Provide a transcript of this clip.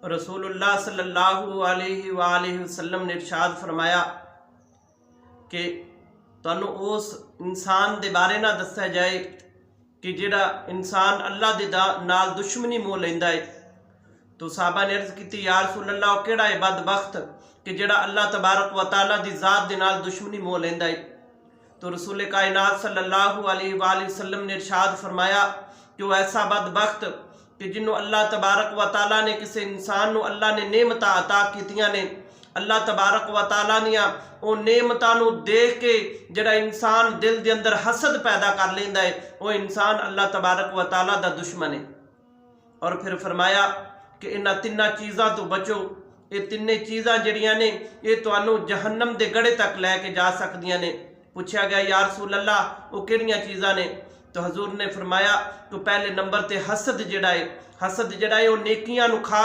रसूलुल्लाह सल्लल्लाहु अलैहि वसल्लम ने इरशाद फरमाया कि तुहानू उस इंसान के बारे ना दस्या जाए कि जिहड़ा इंसान अल्लाह दे नाल दुश्मनी मोह लैंदा है। तो साहबा ने अर्ज की, या रसूल अल्लाह, वो किहड़ा है बदबख्त कि जिहड़ा अल्लाह तबारक व तआला दी ज़ात दे नाल दुश्मनी मोह लैंदा है। तो रसूल कायनात सल्लल्लाहु अलैहि वसल्लम ने इरशाद फरमाया कि वो ऐसा बदबख्त कि जिन्हों अल्लाह तबारक व तआला ने किसी इंसान को अल्लाह ने नेमतां अता कीतियां ने, अल्लाह तबारक व तआला दियां वो नेमतां नूं देख के जिहड़ा इंसान दिल दे अंदर हसद पैदा कर लैंदा है, वो इंसान अल्लाह तबारक व तआला दा दुश्मन है। और फिर फरमाया कि इन्हां तिन्नां चीज़ां तो बचो, ये तिन्ने चीज़ां जिहड़ियां ने ये तुहानू जहन्नम दे गड़े तक लैके जा सकदियां ने। पूछा गया, या रसूल अल्लाह, वो किहड़ियां चीज़ां ने? तो हजूर ने फरमाया कि पहले नंबर ते हसद जिहड़ा है, हसद जिहड़ा है वो नेकियां नूं खा